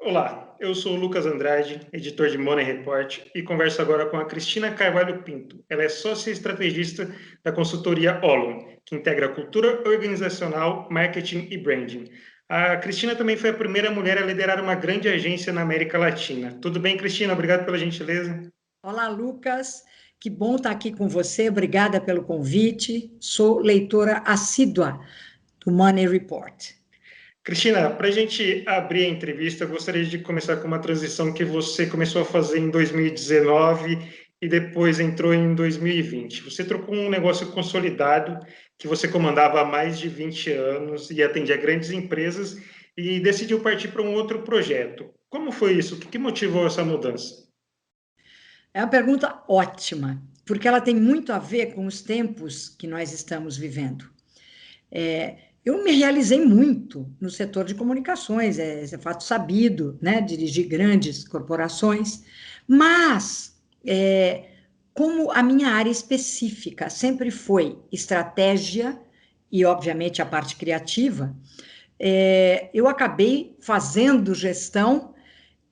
Olá, eu sou o Lucas Andrade, editor de Money Report, e converso agora com a Cristina Carvalho Pinto. Ela é sócia estrategista da consultoria Olum, que integra cultura organizacional, marketing e branding. A Cristina também foi a primeira mulher a liderar uma grande agência na América Latina. Tudo bem, Cristina? Obrigado pela gentileza. Olá, Lucas. Que bom estar aqui com você. Obrigada pelo convite. Sou leitora assídua do Money Report. Cristina, para a gente abrir a entrevista, eu gostaria de começar com uma transição que você começou a fazer em 2019 e depois entrou em 2020. Você trocou um negócio consolidado que você comandava há mais de 20 anos e atendia grandes empresas e decidiu partir para um outro projeto. Como foi isso? O que motivou essa mudança? É uma pergunta ótima, porque ela tem muito a ver com os tempos que nós estamos vivendo. Eu me realizei muito no setor de comunicações, é fato sabido, né? Dirigi grandes corporações, mas como a minha área específica sempre foi estratégia e, obviamente, a parte criativa, eu acabei fazendo gestão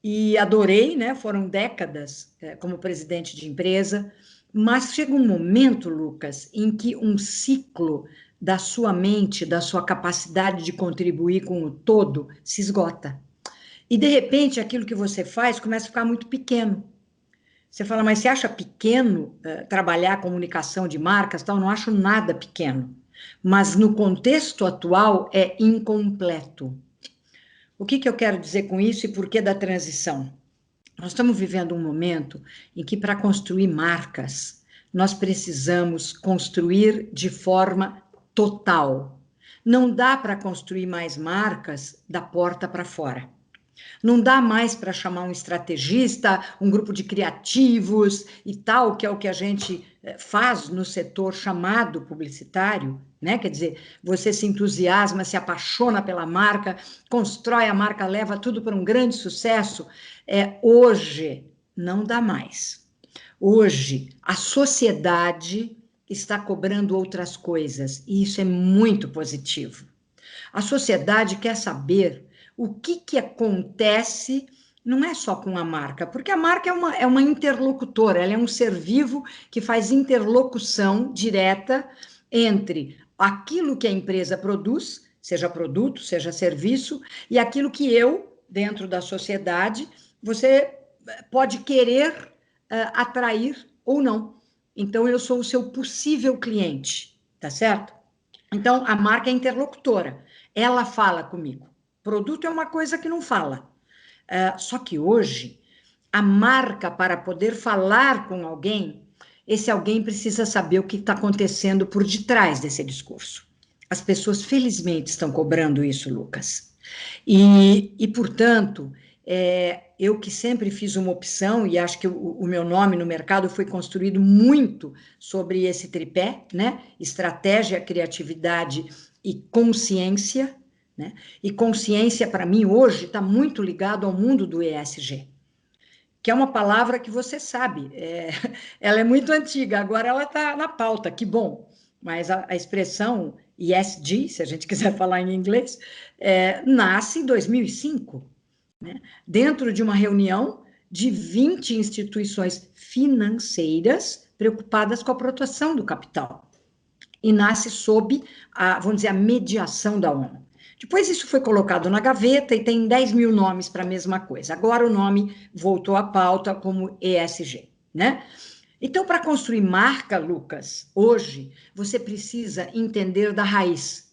e adorei, né? Foram décadas como presidente de empresa, mas chega um momento, Lucas, em que um ciclo da sua mente, da sua capacidade de contribuir com o todo, se esgota. E, de repente, aquilo que você faz começa a ficar muito pequeno. Você fala, mas você acha pequeno trabalhar comunicação de marcas? Tal? Não acho nada pequeno. Mas, no contexto atual, é incompleto. O que eu quero dizer com isso e por que da transição? Nós estamos vivendo um momento em que, para construir marcas, nós precisamos construir de forma total. Não dá para construir mais marcas da porta para fora. Não dá mais para chamar um estrategista, um grupo de criativos e tal, que é o que a gente faz no setor chamado publicitário, né? Quer dizer, você se entusiasma, se apaixona pela marca, constrói a marca, leva tudo para um grande sucesso. Hoje não dá mais. Hoje a sociedade está cobrando outras coisas e isso é muito positivo. A sociedade quer saber o que acontece, não é só com a marca, porque a marca é uma interlocutora, ela é um ser vivo que faz interlocução direta entre aquilo que a empresa produz, seja produto, seja serviço, e aquilo que eu, dentro da sociedade, você pode querer atrair ou não. Então, eu sou o seu possível cliente, tá certo? Então, a marca é interlocutora, ela fala comigo. Produto é uma coisa que não fala. Só que hoje, a marca, para poder falar com alguém, esse alguém precisa saber o que está acontecendo por detrás desse discurso. As pessoas, felizmente, estão cobrando isso, Lucas. Portanto, eu que sempre fiz uma opção, e acho que o meu nome no mercado foi construído muito sobre esse tripé, né? Estratégia, criatividade e consciência, né? E consciência, para mim, hoje, está muito ligado ao mundo do ESG, que é uma palavra que você sabe, ela é muito antiga, agora ela está na pauta, que bom, mas a expressão ESG, se a gente quiser falar em inglês, nasce em 2005, né? Dentro de uma reunião de 20 instituições financeiras preocupadas com a proteção do capital. E nasce sob vamos dizer, a mediação da ONU. Depois isso foi colocado na gaveta e tem 10 mil nomes para a mesma coisa. Agora o nome voltou à pauta como ESG, né? Então, para construir marca, Lucas, hoje, você precisa entender da raiz.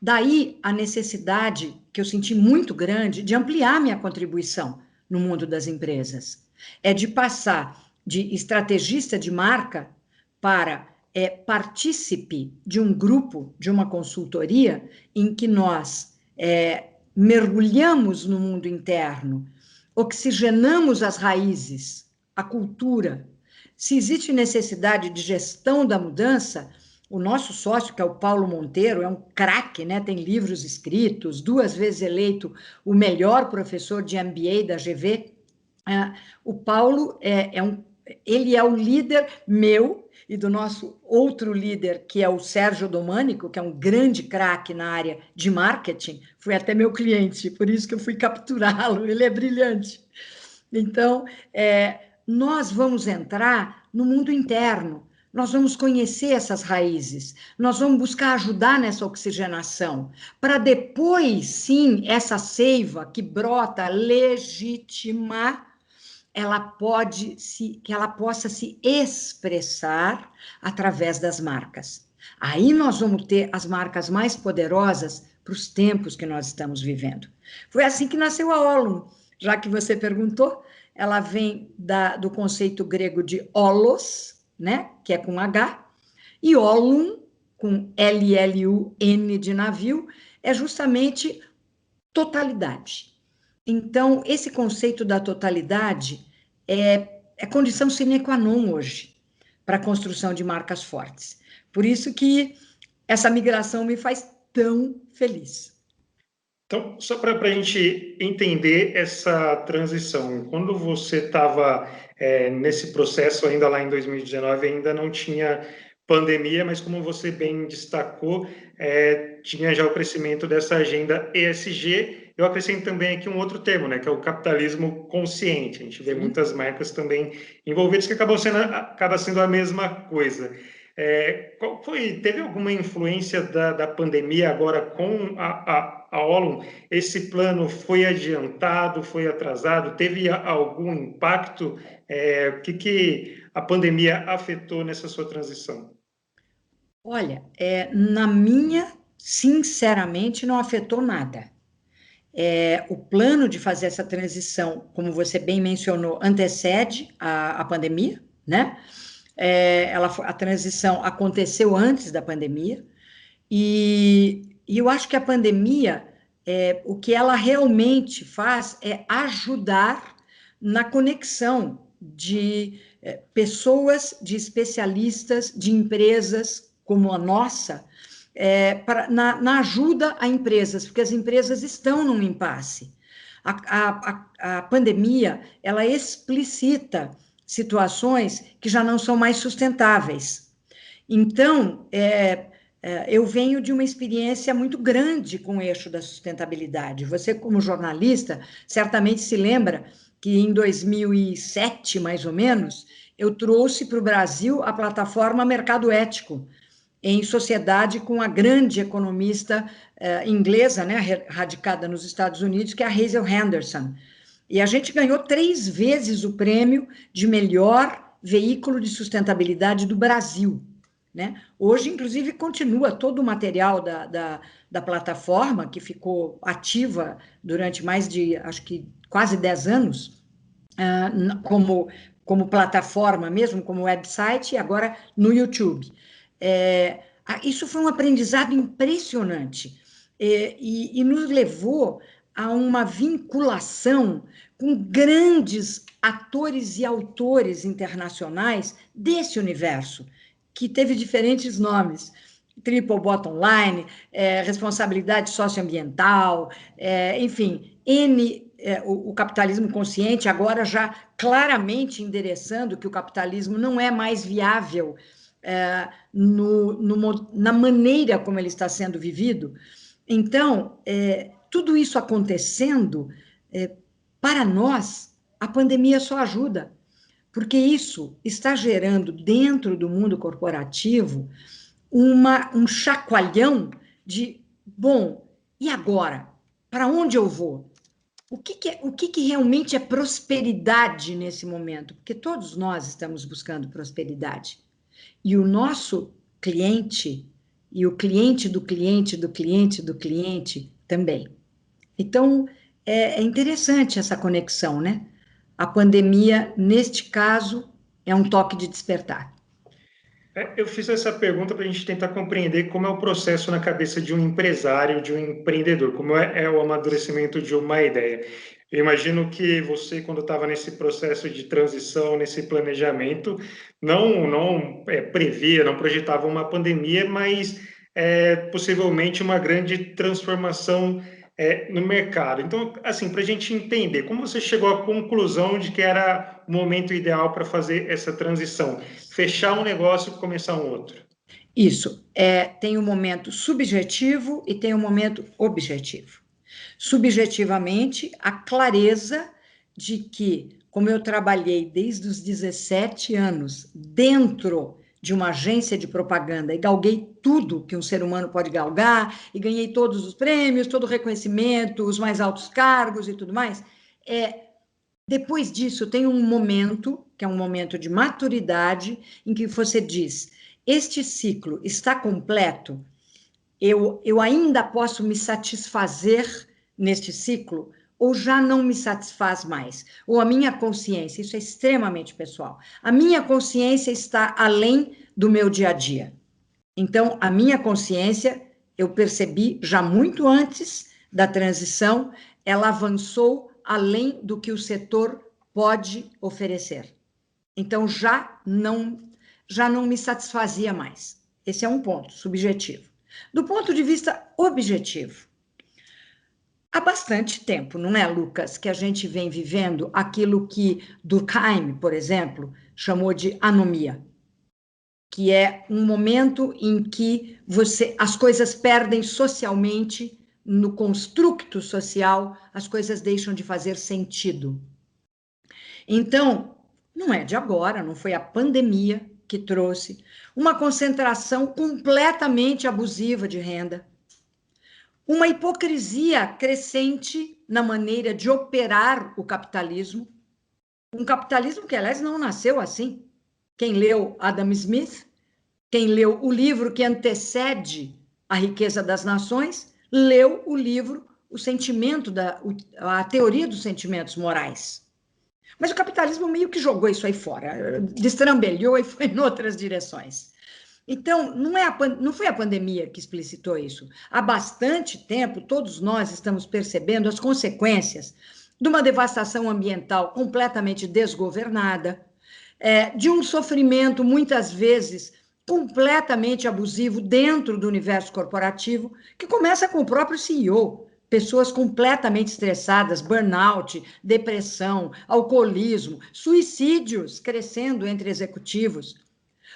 Daí a necessidade, que eu senti muito grande, de ampliar minha contribuição no mundo das empresas. É de passar de estrategista de marca para partícipe de um grupo, de uma consultoria, em que nós mergulhamos no mundo interno, oxigenamos as raízes, a cultura. Se existe necessidade de gestão da mudança, o nosso sócio, que é o Paulo Monteiro, é um craque, né? Tem livros escritos, 2 vezes eleito o melhor professor de MBA da GV. O Paulo ele é o líder meu e do nosso outro líder, que é o Sérgio Domânico, que é um grande craque na área de marketing, foi até meu cliente, por isso que eu fui capturá-lo, ele é brilhante. Então, nós vamos entrar no mundo interno, nós vamos conhecer essas raízes, nós vamos buscar ajudar nessa oxigenação, para depois, sim, essa seiva que brota legítima, que ela possa se expressar através das marcas. Aí nós vamos ter as marcas mais poderosas para os tempos que nós estamos vivendo. Foi assim que nasceu a Olum, já que você perguntou, ela vem do conceito grego de olos, né, que é com H, e Olum, com L-L-U-N de navio, é justamente totalidade. Então, esse conceito da totalidade é condição sine qua non hoje para a construção de marcas fortes. Por isso que essa migração me faz tão feliz. Então, só para a gente entender essa transição, quando você estava nesse processo ainda lá em 2019, ainda não tinha pandemia, mas como você bem destacou, tinha já o crescimento dessa agenda ESG. Eu acrescento também aqui um outro termo, né, que é o capitalismo consciente. A gente vê muitas marcas também envolvidas que acaba sendo a mesma coisa. Teve alguma influência da pandemia agora com a Olum? Esse plano foi adiantado, foi atrasado? Teve algum impacto? O que a pandemia afetou nessa sua transição? Olha, na minha, sinceramente, não afetou nada. O plano de fazer essa transição, como você bem mencionou, antecede a pandemia, né? A transição aconteceu antes da pandemia, e eu acho que a pandemia, o que ela realmente faz é ajudar na conexão de pessoas, de especialistas, de empresas como a nossa, na ajuda a empresas, porque as empresas estão num impasse. A pandemia, ela explicita situações que já não são mais sustentáveis. Então, eu venho de uma experiência muito grande com o eixo da sustentabilidade. Você, como jornalista, certamente se lembra que em 2007, mais ou menos, eu trouxe para o Brasil a plataforma Mercado Ético, em sociedade com a grande economista inglesa, né, radicada nos Estados Unidos, que é a Hazel Henderson. E a gente ganhou 3 vezes o prêmio de melhor veículo de sustentabilidade do Brasil. Né? Hoje, inclusive, continua todo o material da plataforma, que ficou ativa durante mais de, acho que, quase 10 anos, como plataforma mesmo, como website, e agora no YouTube. Isso foi um aprendizado impressionante e nos levou a uma vinculação com grandes atores e autores internacionais desse universo, que teve diferentes nomes. Triple Bottom Line, responsabilidade socioambiental, enfim, o capitalismo consciente, agora já claramente endereçando que o capitalismo não é mais viável na maneira como ele está sendo vivido. Então, tudo isso acontecendo, para nós, a pandemia só ajuda, porque isso está gerando dentro do mundo corporativo um chacoalhão de, bom, e agora? Para onde eu vou? O que realmente é prosperidade nesse momento? Porque todos nós estamos buscando prosperidade. E o nosso cliente, e o cliente do cliente do cliente do cliente também. Então, é interessante essa conexão, né? A pandemia, neste caso, é um toque de despertar. Eu fiz essa pergunta para a gente tentar compreender como é o processo na cabeça de um empresário, de um empreendedor, como é o amadurecimento de uma ideia. Eu imagino que você, quando estava nesse processo de transição, nesse planejamento, não previa, não projetava uma pandemia, mas possivelmente uma grande transformação no mercado. Então, assim, para a gente entender, como você chegou à conclusão de que era o momento ideal para fazer essa transição? Fechar um negócio e começar um outro. Isso, tem um momento subjetivo e tem um momento objetivo. Subjetivamente, a clareza de que, como eu trabalhei desde os 17 anos dentro de uma agência de propaganda e galguei tudo que um ser humano pode galgar, e ganhei todos os prêmios, todo o reconhecimento, os mais altos cargos e tudo mais, depois disso tem um momento, que é um momento de maturidade, em que você diz, este ciclo está completo, eu ainda posso me satisfazer neste ciclo, ou já não me satisfaz mais? Ou a minha consciência, isso é extremamente pessoal, a minha consciência está além do meu dia a dia. Então, a minha consciência, eu percebi já muito antes da transição, ela avançou além do que o setor pode oferecer. Então, já não me satisfazia mais. Esse é um ponto subjetivo. Do ponto de vista objetivo, há bastante tempo, não é, Lucas, que a gente vem vivendo aquilo que Durkheim, por exemplo, chamou de anomia, que é um momento em que as coisas perdem socialmente, no construto social, as coisas deixam de fazer sentido. Então, não é de agora, não foi a pandemia que trouxe uma concentração completamente abusiva de renda, uma hipocrisia crescente na maneira de operar o capitalismo, um capitalismo que, aliás, não nasceu assim. Quem leu Adam Smith, quem leu o livro que antecede A Riqueza das Nações, leu o livro A Teoria dos Sentimentos Morais. Mas o capitalismo meio que jogou isso aí fora, destrambelhou e foi em outras direções. Então, não foi a pandemia que explicitou isso. Há bastante tempo, todos nós estamos percebendo as consequências de uma devastação ambiental completamente desgovernada, de um sofrimento, muitas vezes, completamente abusivo dentro do universo corporativo, que começa com o próprio CEO. Pessoas completamente estressadas, burnout, depressão, alcoolismo, suicídios crescendo entre executivos.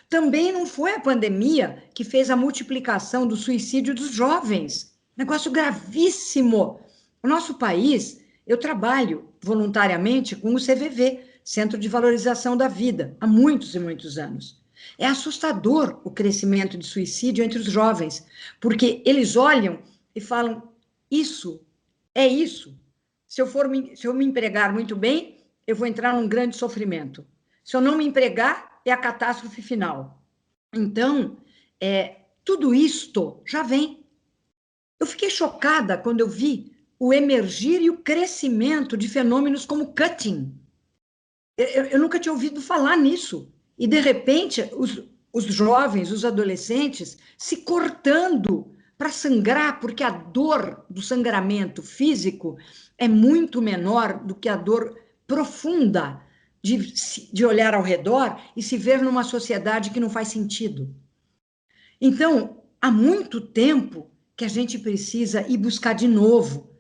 Também não foi a pandemia que fez a multiplicação do suicídio dos jovens. Negócio gravíssimo. O nosso país, eu trabalho voluntariamente com o CVV, Centro de Valorização da Vida, há muitos e muitos anos. É assustador o crescimento de suicídio entre os jovens, porque eles olham e falam: isso é isso. Se eu me empregar muito bem, eu vou entrar num grande sofrimento. Se eu não me empregar, é a catástrofe final. Então, tudo isto já vem. Eu fiquei chocada quando eu vi o emergir e o crescimento de fenômenos como cutting. Eu nunca tinha ouvido falar nisso. E, de repente, os jovens, os adolescentes, se cortando para sangrar, porque a dor do sangramento físico é muito menor do que a dor profunda de olhar ao redor e se ver numa sociedade que não faz sentido. Então, há muito tempo que a gente precisa ir buscar de novo,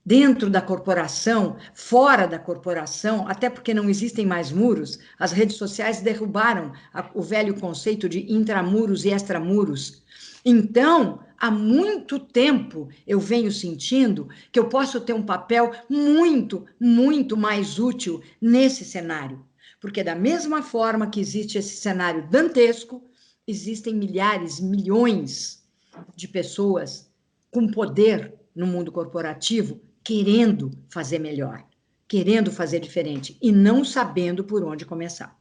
dentro da corporação, fora da corporação, até porque não existem mais muros, as redes sociais derrubaram o velho conceito de intramuros e extramuros. Então, há muito tempo eu venho sentindo que eu posso ter um papel muito, muito mais útil nesse cenário. Porque, da mesma forma que existe esse cenário dantesco, existem milhares, milhões de pessoas com poder no mundo corporativo querendo fazer melhor, querendo fazer diferente e não sabendo por onde começar.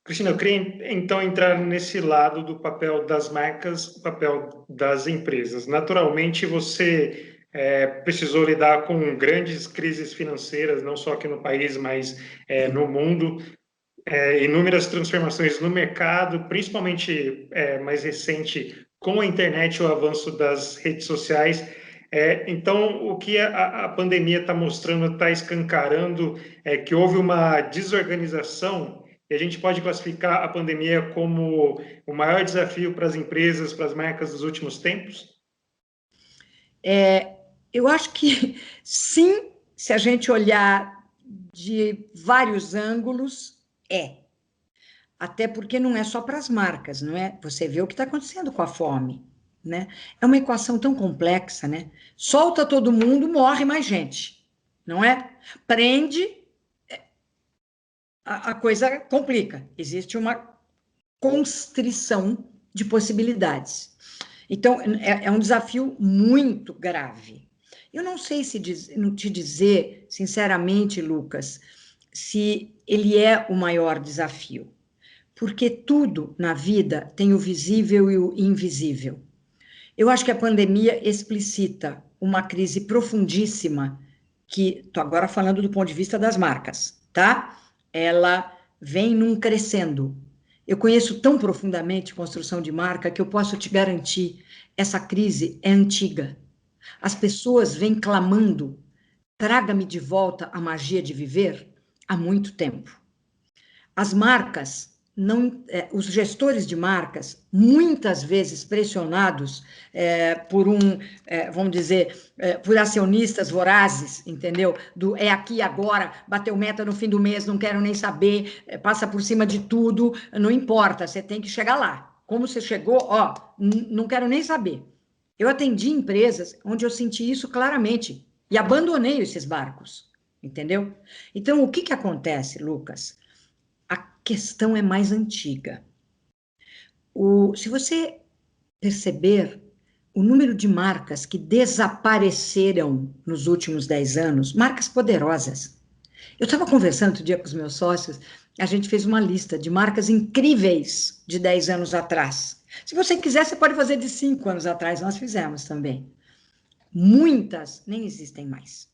Cristina, eu queria então entrar nesse lado do papel das marcas, o papel das empresas. Naturalmente, você precisou lidar com grandes crises financeiras, não só aqui no país, mas no mundo. Inúmeras transformações no mercado, principalmente mais recente com a internet e o avanço das redes sociais. Então, o que a pandemia está mostrando, está escancarando, é que houve uma desorganização, e a gente pode classificar a pandemia como o maior desafio para as empresas, para as marcas dos últimos tempos? Eu acho que sim, se a gente olhar de vários ângulos, é. Até porque não é só para as marcas, não é? Você vê o que está acontecendo com a fome, né? É uma equação tão complexa, né? Solta todo mundo, morre mais gente, não é? Prende, a coisa complica. Existe uma constrição de possibilidades. Então, é um desafio muito grave. Eu não sei se não te dizer, sinceramente, Lucas, se ele é o maior desafio, porque tudo na vida tem o visível e o invisível. Eu acho que a pandemia explicita uma crise profundíssima, que estou agora falando do ponto de vista das marcas, tá? Ela vem num crescendo. Eu conheço tão profundamente construção de marca que eu posso te garantir, essa crise é antiga. As pessoas vêm clamando, traga-me de volta a magia de viver há muito tempo. As marcas, não, os gestores de marcas, muitas vezes pressionados por vamos dizer, por acionistas vorazes, entendeu? Do é aqui agora, bateu meta no fim do mês, não quero nem saber, passa por cima de tudo, não importa, você tem que chegar lá. Como você chegou, ó, não quero nem saber. Eu atendi empresas onde eu senti isso claramente e abandonei esses barcos, entendeu? Então, o que que acontece, Lucas? A questão é mais antiga. Se você perceber o número de marcas que desapareceram nos últimos 10 anos, marcas poderosas. Eu estava conversando outro dia com os meus sócios, a gente fez uma lista de marcas incríveis de 10 anos atrás. Se você quiser, você pode fazer de 5 anos atrás, nós fizemos também. Muitas nem existem mais.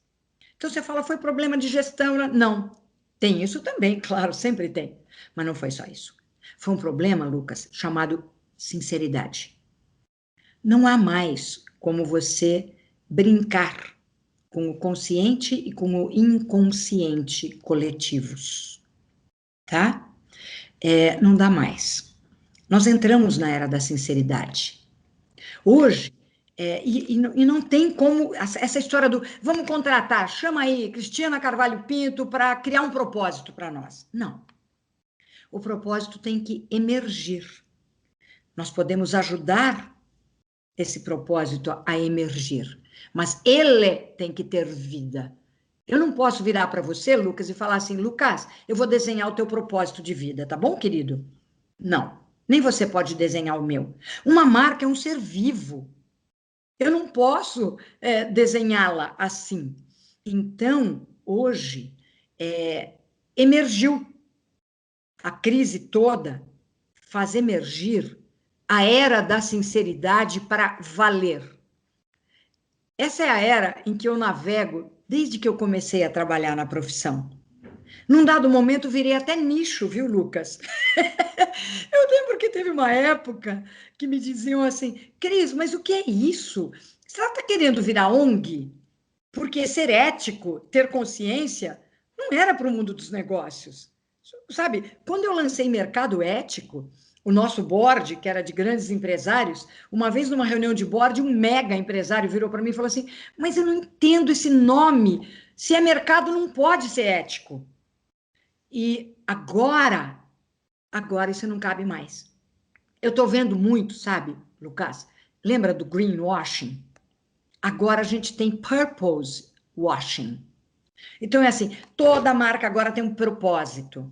Então você fala, foi problema de gestão? Não, tem isso também, claro, sempre tem. Mas não foi só isso. Foi um problema, Lucas, chamado sinceridade. Não há mais como você brincar com o consciente e com o inconsciente coletivos, tá? Não dá mais. Nós entramos na era da sinceridade. Hoje, e não tem como, essa história do vamos contratar, chama aí Cristiana Carvalho Pinto para criar um propósito para nós. Não. O propósito tem que emergir. Nós podemos ajudar esse propósito a emergir, mas ele tem que ter vida. Eu não posso virar para você, Lucas, e falar assim, Lucas, eu vou desenhar o teu propósito de vida, tá bom, querido? Não. Nem você pode desenhar o meu. Uma marca é um ser vivo. Eu não posso desenhá-la assim. Então, hoje, emergiu a crise toda, faz emergir a era da sinceridade para valer. Essa é a era em que eu navego desde que eu comecei a trabalhar na profissão. Num dado momento, virei até nicho, viu, Lucas? Eu lembro que teve uma época que me diziam assim, Cris, mas o que é isso? Você está querendo virar ONG? Porque ser ético, ter consciência, não era para o mundo dos negócios. Sabe, quando eu lancei Mercado Ético, o nosso board, que era de grandes empresários, uma vez numa reunião de board, um mega empresário virou para mim e falou assim, mas eu não entendo esse nome. Se é mercado, não pode ser ético. E agora isso não cabe mais. Eu estou vendo muito, sabe, Lucas? Lembra do greenwashing? Agora a gente tem purpose washing. Então é assim, toda marca agora tem um propósito.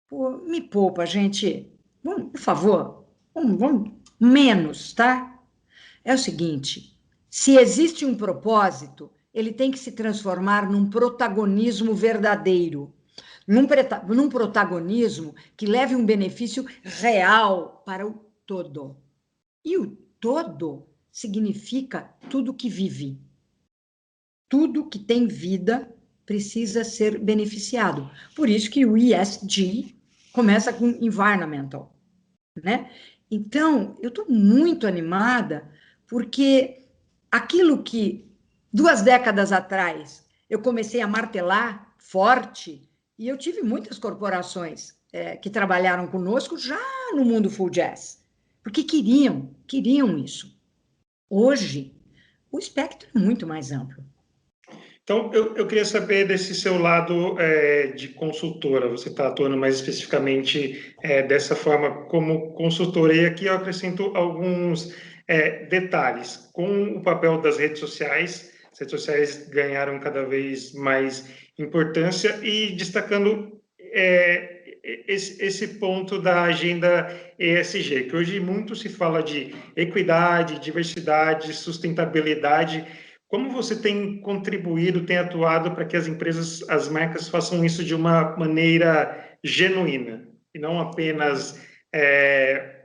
Pô, me poupa, gente. Vamos, por favor, vamos menos, tá? É o seguinte, se existe um propósito, ele tem que se transformar num protagonismo verdadeiro. Num protagonismo que leve um benefício real para o todo. E o todo significa tudo que vive. Tudo que tem vida precisa ser beneficiado. Por isso que o ESG começa com environmental, né? Então, eu estou muito animada porque aquilo que 2 décadas atrás eu comecei a martelar forte, e eu tive muitas corporações que trabalharam conosco já no mundo full jazz, porque queriam isso. Hoje, o espectro é muito mais amplo. Então, eu queria saber desse seu lado de consultora. Você está atuando mais especificamente dessa forma como consultora. E aqui eu acrescento alguns detalhes. Com o papel das redes sociais, as redes sociais ganharam cada vez mais importância e destacando esse ponto da agenda ESG, que hoje muito se fala de equidade, diversidade, sustentabilidade. Como você tem contribuído, tem atuado para que as empresas, as marcas façam isso de uma maneira genuína e não apenas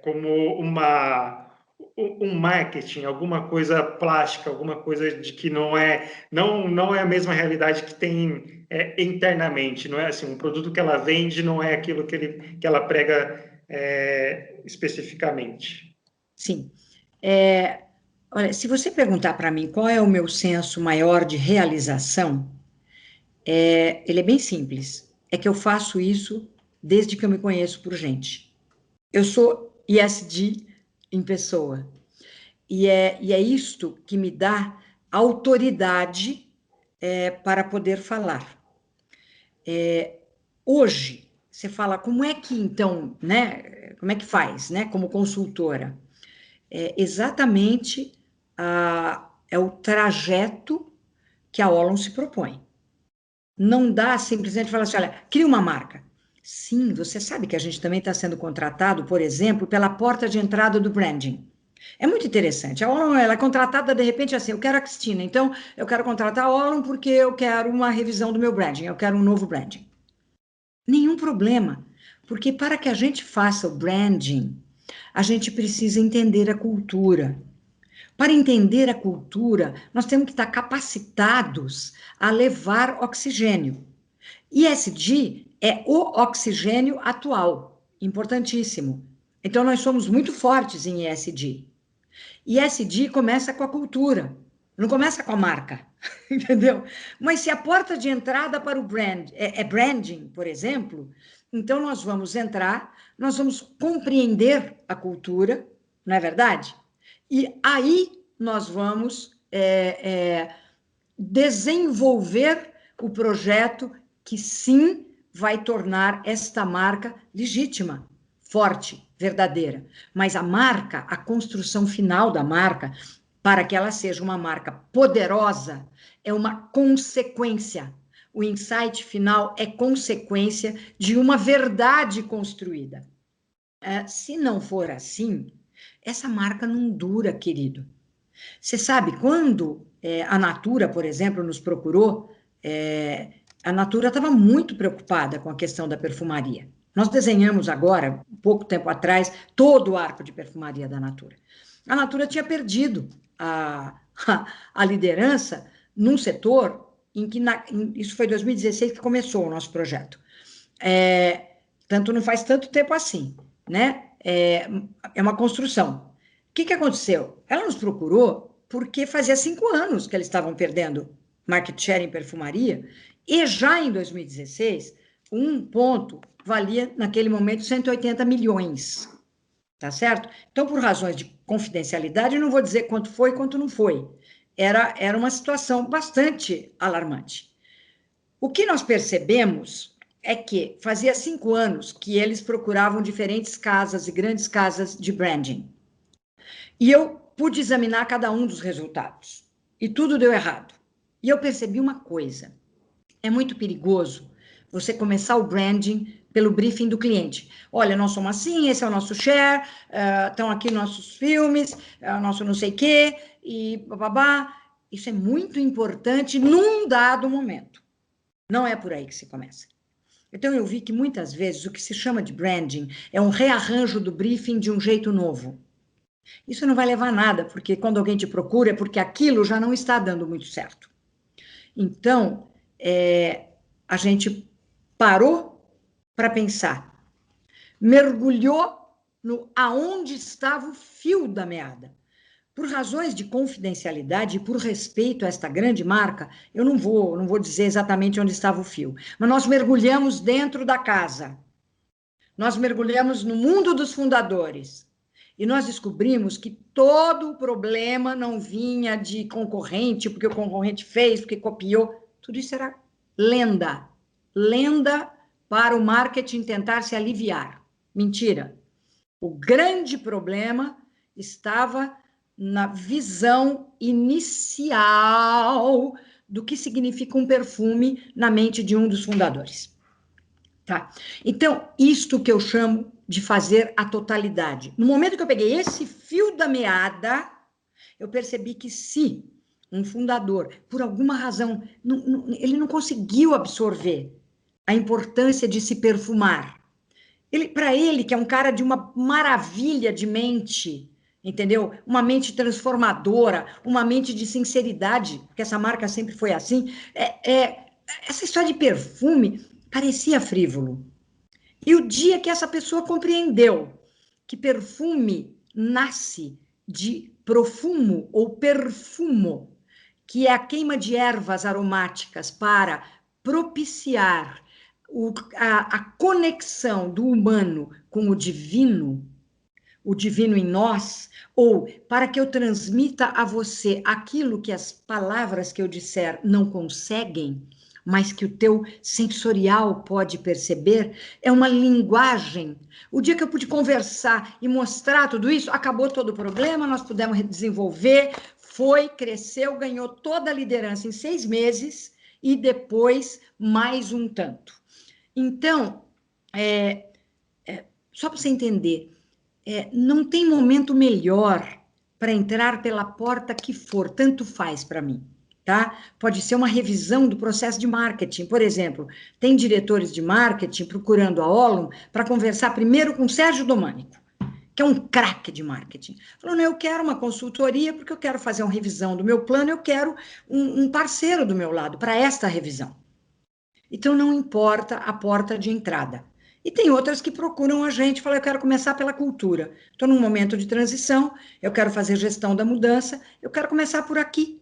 como um marketing, alguma coisa plástica, alguma coisa de que não é a mesma realidade que tem internamente, não é assim, um produto que ela vende não é aquilo que ela prega especificamente. Sim. Olha, se você perguntar para mim qual é o meu senso maior de realização, ele é bem simples. É que eu faço isso desde que eu me conheço por gente. Eu sou ESG em pessoa. E é isto que me dá autoridade para poder falar. Hoje, você fala, como é que então, né? Como é que faz, né? Como consultora? Exatamente é o trajeto que a Olon se propõe. Não dá simplesmente falar assim, olha, cria uma marca. Sim, você sabe que a gente também está sendo contratado, por exemplo, pela porta de entrada do branding. É muito interessante. A Olon, ela é contratada, de repente, assim, eu quero a Cristina, então eu quero contratar a Olon porque eu quero uma revisão do meu branding, eu quero um novo branding. Nenhum problema, porque para que a gente faça o branding, a gente precisa entender a cultura. Para entender a cultura, nós temos que estar capacitados a levar oxigênio. ESG é o oxigênio atual, importantíssimo. Então, nós somos muito fortes em ESG. ESG começa com a cultura, não começa com a marca, entendeu? Mas se a porta de entrada para o brand é branding, por exemplo, então nós vamos entrar, nós vamos compreender a cultura, não é verdade? E aí nós vamos desenvolver o projeto que sim vai tornar esta marca legítima, forte, verdadeira. Mas a marca, a construção final da marca, para que ela seja uma marca poderosa, é uma consequência. O insight final é consequência de uma verdade construída. Se não for assim, essa marca não dura, querido. Você sabe, quando a Natura, por exemplo, nos procurou, a Natura estava muito preocupada com a questão da perfumaria. Nós desenhamos agora, pouco tempo atrás, todo o arco de perfumaria da Natura. A Natura tinha perdido a liderança num setor em que, isso foi em 2016 que começou o nosso projeto. Tanto não faz tanto tempo assim, né? É uma construção. O que aconteceu? Ela nos procurou porque fazia 5 anos que eles estavam perdendo market share em perfumaria e já em 2016, um ponto valia, naquele momento, 180 milhões, tá certo? Então, por razões de confidencialidade, eu não vou dizer quanto foi e quanto não foi. Era uma situação bastante alarmante. O que nós percebemos é que fazia 5 anos que eles procuravam diferentes casas e grandes casas de branding. E eu pude examinar cada um dos resultados. E tudo deu errado. E eu percebi uma coisa. É muito perigoso você começar o branding pelo briefing do cliente. Olha, nós somos assim, esse é o nosso share, estão aqui nossos filmes, nosso não sei o quê, e bababá. Isso é muito importante num dado momento. Não é por aí que se começa. Então, eu vi que muitas vezes o que se chama de branding é um rearranjo do briefing de um jeito novo. Isso não vai levar a nada, porque quando alguém te procura é porque aquilo já não está dando muito certo. Então, a gente parou para pensar, mergulhou no aonde estava o fio da meada. Por razões de confidencialidade e por respeito a esta grande marca, eu não vou dizer exatamente onde estava o fio, mas nós mergulhamos dentro da casa. Nós mergulhamos no mundo dos fundadores. E nós descobrimos que todo o problema não vinha de concorrente, porque o concorrente fez, porque copiou. Tudo isso era lenda. Lenda para o marketing tentar se aliviar. Mentira. O grande problema estava na visão inicial do que significa um perfume na mente de um dos fundadores. Tá? Então, isto que eu chamo de fazer a totalidade. No momento que eu peguei esse fio da meada, eu percebi que se um fundador, por alguma razão, ele não conseguiu absorver a importância de se perfumar. Para ele, que é um cara de uma maravilha de mente, entendeu? Uma mente transformadora, uma mente de sinceridade, porque essa marca sempre foi assim. Essa história de perfume parecia frívolo. E o dia que essa pessoa compreendeu que perfume nasce de profumo ou perfumo, que é a queima de ervas aromáticas para propiciar a conexão do humano com o divino em nós, ou para que eu transmita a você aquilo que as palavras que eu disser não conseguem, mas que o teu sensorial pode perceber, é uma linguagem. O dia que eu pude conversar e mostrar tudo isso, acabou todo o problema, nós pudemos desenvolver, cresceu, ganhou toda a liderança em 6 meses e depois mais um tanto. Então, só para você entender, não tem momento melhor para entrar pela porta que for, tanto faz para mim. Tá? Pode ser uma revisão do processo de marketing. Por exemplo, tem diretores de marketing procurando a Olum para conversar primeiro com Sérgio Domânico, que é um craque de marketing. Falando, eu quero uma consultoria porque eu quero fazer uma revisão do meu plano, eu quero um parceiro do meu lado para esta revisão. Então, não importa a porta de entrada. E tem outras que procuram a gente, falam, eu quero começar pela cultura. Estou num momento de transição, eu quero fazer gestão da mudança, eu quero começar por aqui.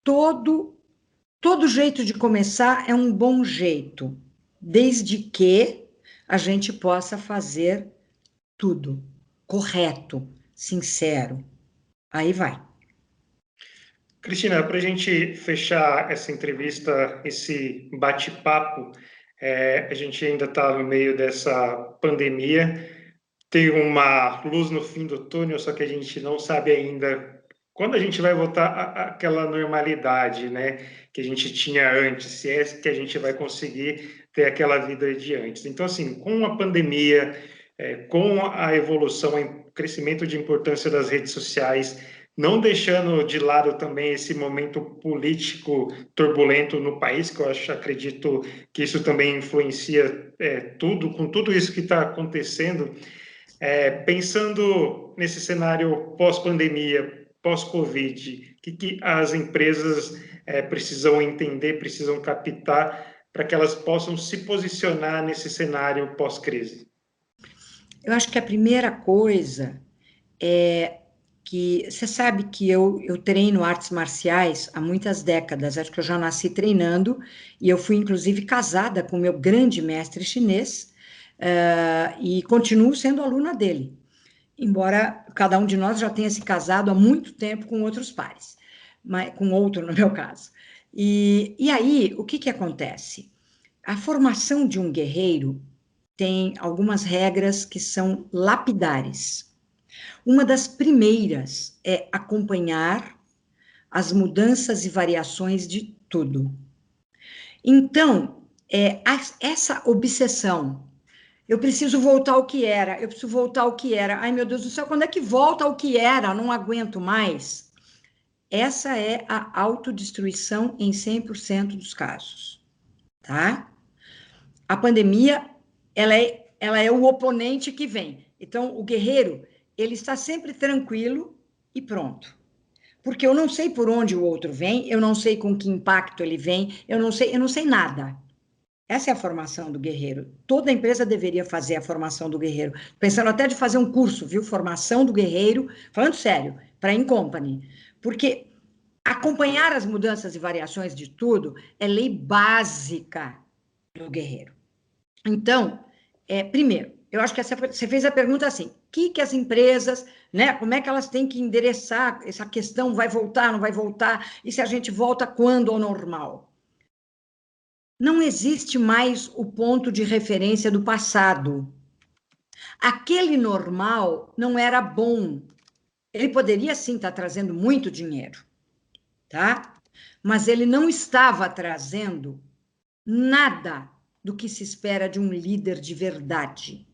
Todo jeito de começar é um bom jeito, desde que a gente possa fazer tudo correto, sincero. Aí vai. Cristina, para a gente fechar essa entrevista, esse bate-papo, a gente ainda está no meio dessa pandemia, tem uma luz no fim do túnel, só que a gente não sabe ainda quando a gente vai voltar àquela normalidade, né, que a gente tinha antes, se é que a gente vai conseguir ter aquela vida de antes. Então, assim, com a pandemia, com a evolução, o crescimento de importância das redes sociais, não deixando de lado também esse momento político turbulento no país, que eu acredito que isso também influencia com tudo isso que está acontecendo, pensando nesse cenário pós-pandemia, pós-Covid, o que as empresas precisam entender, precisam captar para que elas possam se posicionar nesse cenário pós-crise? Eu acho que a primeira coisa é que você sabe que eu treino artes marciais há muitas décadas, acho que eu já nasci treinando, e eu fui inclusive casada com o meu grande mestre chinês, e continuo sendo aluna dele, embora cada um de nós já tenha se casado há muito tempo com outros pares, mas, com outro no meu caso. E aí, o que acontece? A formação de um guerreiro tem algumas regras que são lapidares. Uma das primeiras é acompanhar as mudanças e variações de tudo. Então, essa obsessão, eu preciso voltar ao que era, eu preciso voltar ao que era, ai meu Deus do céu, quando é que volta ao que era? Não aguento mais. Essa é a autodestruição em 100% dos casos, tá? A pandemia, ela é o oponente que vem. Então, o guerreiro, ele está sempre tranquilo e pronto. Porque eu não sei por onde o outro vem, eu não sei com que impacto ele vem, eu não sei nada. Essa é a formação do guerreiro. Toda empresa deveria fazer a formação do guerreiro. Pensando até de fazer um curso, viu? Formação do guerreiro, falando sério, para Incompany. Porque acompanhar as mudanças e variações de tudo é lei básica do guerreiro. Então, primeiro, eu acho que você fez a pergunta assim, que as empresas, né, como é que elas têm que endereçar essa questão, vai voltar, não vai voltar, e se a gente volta quando ao normal? Não existe mais o ponto de referência do passado. Aquele normal não era bom. Ele poderia, sim, estar trazendo muito dinheiro, tá? Mas ele não estava trazendo nada do que se espera de um líder de verdade.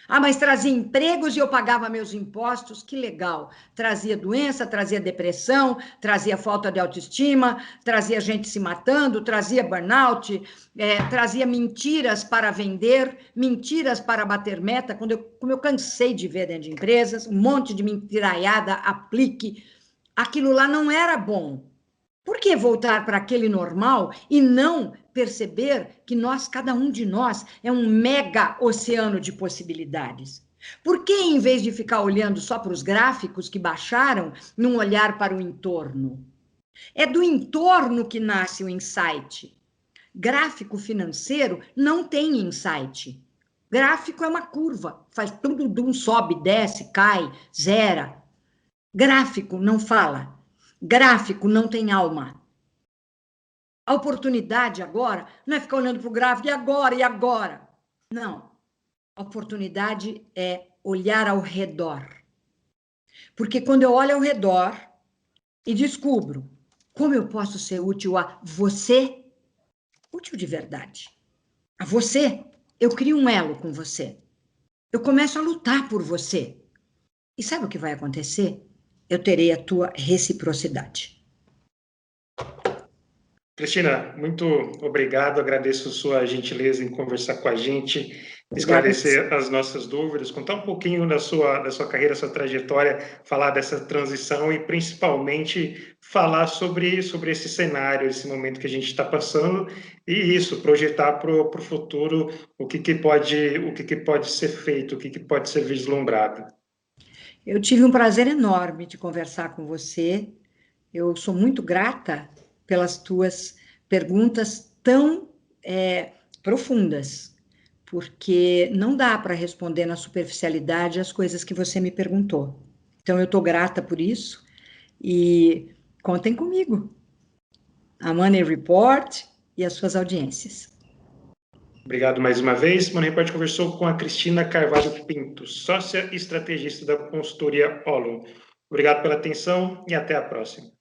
Ah, mas trazia empregos e eu pagava meus impostos, que legal. Trazia doença, trazia depressão, trazia falta de autoestima, trazia gente se matando, trazia burnout, trazia mentiras para vender, mentiras para bater meta, como eu cansei de ver dentro de empresas, um monte de mentiraiada, aplique. Aquilo lá não era bom. Por que voltar para aquele normal e não perceber que nós, cada um de nós, é um mega oceano de possibilidades? Por que, em vez de ficar olhando só para os gráficos que baixaram, não olhar para o entorno? É do entorno que nasce o insight. Gráfico financeiro não tem insight. Gráfico é uma curva, faz tudo, sobe, desce, cai, zera. Gráfico não fala. Gráfico não tem alma. A oportunidade agora não é ficar olhando para o gráfico, e agora, e agora? Não. A oportunidade é olhar ao redor. Porque quando eu olho ao redor e descubro como eu posso ser útil a você, útil de verdade, a você, eu crio um elo com você. Eu começo a lutar por você. E sabe o que vai acontecer? Eu terei a tua reciprocidade. Cristina, muito obrigado, agradeço sua gentileza em conversar com a gente, Obrigada. esclarecer as nossas dúvidas, contar um pouquinho da sua carreira, sua trajetória, falar dessa transição e principalmente falar sobre esse cenário, esse momento que a gente está passando e isso, projetar para o futuro o que pode ser feito, o que pode ser vislumbrado. Eu tive um prazer enorme de conversar com você. Eu sou muito grata pelas tuas perguntas tão profundas, porque não dá para responder na superficialidade as coisas que você me perguntou. Então, eu estou grata por isso e contem comigo. A Money Report e as suas audiências. Obrigado mais uma vez. Money Report conversou com a Cristina Carvalho Pinto, sócia e estrategista da consultoria Olum. Obrigado pela atenção e até a próxima.